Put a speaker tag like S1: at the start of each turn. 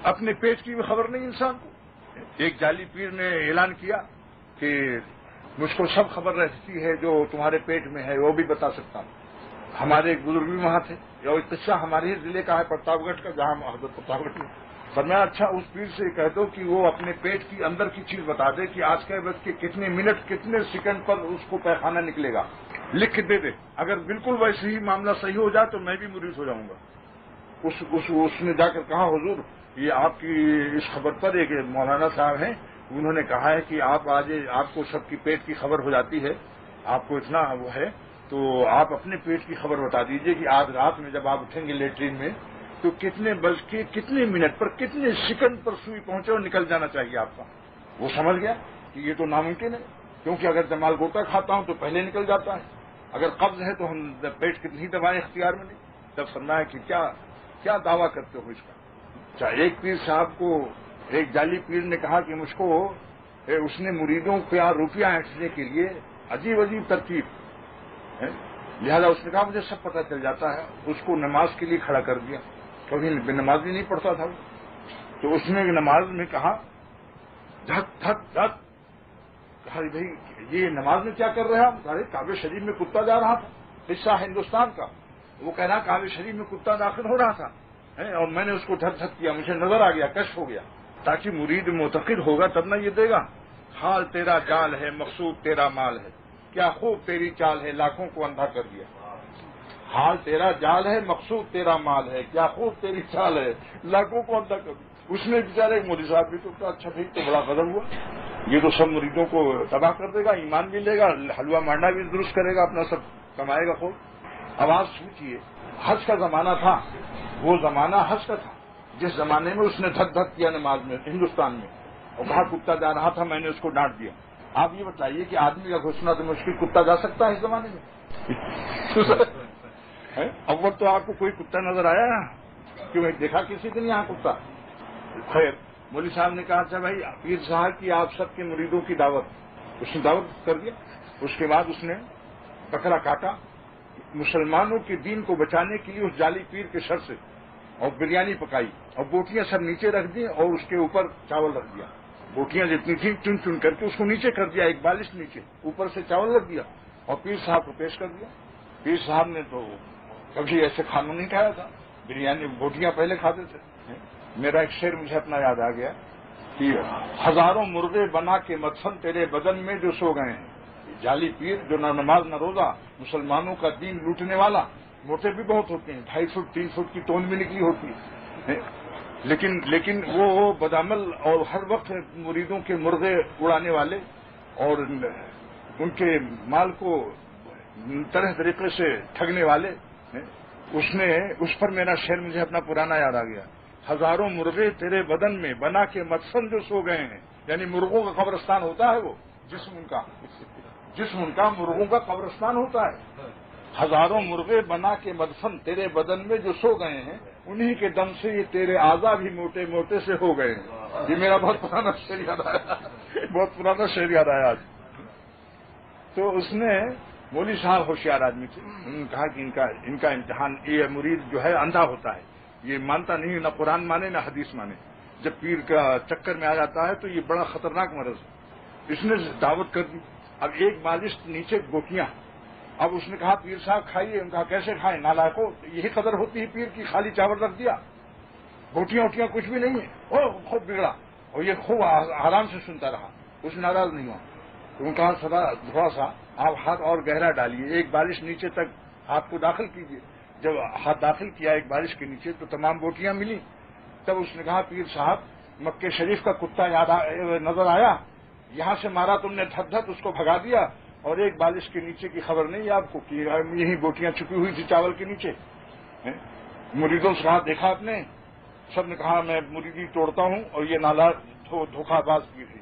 S1: اپنے پیٹ کی بھی خبر نہیں انسان کو۔ ایک جعلی پیر نے اعلان کیا کہ مجھ کو سب خبر رہتی ہے جو تمہارے پیٹ میں ہے وہ بھی بتا سکتا ہوں۔ ہمارے ایک بزرگ بھی وہاں تھے، اور ایک قصہ ہمارے ہی ضلع کا ہے پرتاپ گڑھ کا، جہاں حضرت پرتاپ گڑھ میں فرمایا اچھا اس پیر سے کہہ دو کہ وہ اپنے پیٹ کی اندر کی چیز بتا دے کہ آج کے وقت کے کتنے منٹ کتنے سیکنڈ پر اس کو پیخانہ نکلے گا، لکھ کے دے دے۔ اگر بالکل ویسے ہی معاملہ صحیح ہو جائے تو میں بھی مرید ہو جاؤں گا۔ اس نے جا کر کہا حضور یہ آپ کی اس خبر پر ایک مولانا صاحب ہیں، انہوں نے کہا ہے کہ آپ آج آپ کو سب کی پیٹ کی خبر ہو جاتی ہے، آپ کو اتنا وہ ہے، تو آپ اپنے پیٹ کی خبر بتا دیجئے کہ آج رات میں جب آپ اٹھیں گے لیٹرین میں تو کتنے بج کے کتنے منٹ پر کتنے سیکنڈ پر سوئی پہنچے اور نکل جانا چاہیے آپ کا۔ وہ سمجھ گیا کہ یہ تو ناممکن ہے، کیونکہ اگر جمال گوٹا کھاتا ہوں تو پہلے نکل جاتا ہے، اگر قبض ہے تو ہم پیٹ کتنی دوائیں اختیار میں نہیں۔ تب فرمایا کہ کیا دعویٰ کرتے ہو اس کا۔ اچھا ایک پیر صاحب کو ایک جعلی پیر نے کہا کہ مجھ کو اس نے مریدوں کا روپیہ اینٹنے کے لیے عجیب عجیب ترکیب، لہذا اس نے کہا مجھے سب پتہ چل جاتا ہے، اس کو نماز کے لیے کھڑا کر دیا، کبھی نماز بھی نہیں پڑھتا تھا وہ، تو اس نے نماز میں کہا دھک دھک دھک، کہا بھائی یہ نماز میں کیا کر رہے ہیں آپ؟ کہا کعبہ شریف میں کتا جا رہا تھا، حصہ ہندوستان کا، وہ کہہ رہا کعبہ شریف میں کتا داخل ہو رہا تھا اور میں نے اس کو دھک دھک کیا، مجھے نظر آ گیا، کشف ہو گیا، تاکہ مرید معتقد ہوگا تب نہ یہ دے گا۔ حال تیرا جال ہے مقصود تیرا مال ہے، کیا خوب تیری چال ہے لاکھوں کو اندھا کر دیا۔ حال تیرا جال ہے مقصود تیرا مال ہے، کیا خوب تیری چال ہے لاکھوں کو اندھا کر دیا۔ اس نے بیچارے مودی صاحب بھی تو کہا اچھا بھائی تو بڑا غضب ہوا، یہ تو سب مریدوں کو تباہ کر دے گا، ایمان بھی لے گا، حلوہ مانڈا بھی درست کرے گا، اپنا سب کمائے گا خوب۔ آواز سوچیے، حج کا زمانہ تھا، وہ زمانہ حج کا تھا جس زمانے میں اس نے دھک دھک کیا نماز میں ہندوستان میں، اور کہا کتا جا رہا تھا میں نے اس کو ڈانٹ دیا۔ آپ یہ بتائیے کہ آدمی کا گھسنا تو مشکل، کتا جا سکتا ہے اس زمانے میں؟ اول تو آپ کو کوئی کتا نظر آیا کیوں دیکھا کسی دن یہاں کتا؟ خیر مولوی صاحب نے کہا اچھا بھائی پیر صاحب کی آپ سب کے مریدوں کی دعوت، اس نے دعوت کر دیا۔ اس کے بعد اس نے بکرا کاٹا مسلمانوں کے دین کو بچانے کے لیے اس جعلی پیر کے سر سے، اور بریانی پکائی اور بوٹیاں سب نیچے رکھ دی اور اس کے اوپر چاول رکھ دیا، بوٹیاں جتنی تھیں چن چن کر کے اس کو نیچے کر دیا، ایک بالش نیچے، اوپر سے چاول رکھ دیا اور پیر صاحب کو پیش کر دیا۔ پیر صاحب نے تو کبھی ایسے کھانا نہیں کھایا تھا، بریانی بوٹیاں پہلے کھاتے تھے۔ میرا ایک شعر مجھے اپنا یاد آ گیا کہ ہزاروں مرغے بنا کے مدفن تیرے بدن میں جو سو گئے ہیں۔ جعلی پیر جو نہ نماز نہ روزہ، مسلمانوں کا دین لوٹنے والا، موٹے بھی بہت ہوتے ہیں، 2.5 فٹ 3 فٹ کی توند بھی نکلی ہوتی ہے، لیکن وہ بدعمل اور ہر وقت مریدوں کے مرغے اڑانے والے اور ان کے مال کو طرح طریقے سے ٹھگنے والے۔ اس پر میرا شعر مجھے اپنا پرانا یاد آ گیا، ہزاروں مرغے تیرے بدن میں بنا کے مدفن جو سو گئے ہیں، یعنی مرغوں کا قبرستان ہوتا ہے وہ، جسم ان کا مرغوں کا قبرستان ہوتا ہے۔ ہزاروں مرغے بنا کے مدفن تیرے بدن میں جو سو گئے ہیں، انہی کے دم سے یہ تیرے اعضا بھی موٹے موٹے سے ہو گئے ہیں۔ یہ میرا بہت پرانا شعر یاد آیا آج۔ تو اس نے مولوی صاحب ہوشیار آدمی تھے، انہوں نے کہا کہ ان کا امتحان، یہ مرید جو ہے اندھا ہوتا ہے، یہ مانتا نہیں، نہ قرآن مانے نہ حدیث مانے، جب پیر کا چکر میں آ جاتا ہے تو یہ بڑا خطرناک مرض ہے۔ اس نے دعوت کر دی، اب ایک بالش نیچے گوٹیاں، اب اس نے کہا پیر صاحب کھائیے، ان کہا کیسے کھائیں نالائقو، یہی قدر ہوتی ہے پیر کی، خالی چاول رکھ دیا، بوٹیاں ووٹیاں کچھ بھی نہیں ہے، خوب بگڑا، اور یہ خوب آرام سے سنتا رہا، کچھ ناراض نہیں ہوا۔ تو ان کہا تھوڑا سا آپ ہاتھ اور گہرا ڈالیے، ایک بالش نیچے تک ہاتھ کو داخل کیجیے۔ جب ہاتھ داخل کیا ایک بالش کے نیچے تو تمام بوٹیاں ملی۔ تب اس نے کہا پیر صاحب مکے شریف کا کتا نظر آیا، یہاں سے مارا تم نے دھک دھک، اس کو بھگا دیا، اور ایک بالش کے نیچے کی خبر نہیں آپ کو کہ یہی بوٹیاں چھپی ہوئی تھی چاول کے نیچے۔ مریدوں سے کہا دیکھا آپ نے؟ سب نے کہا میں مریدی توڑتا ہوں اور یہ نالا دھوکہ باز کی تھی۔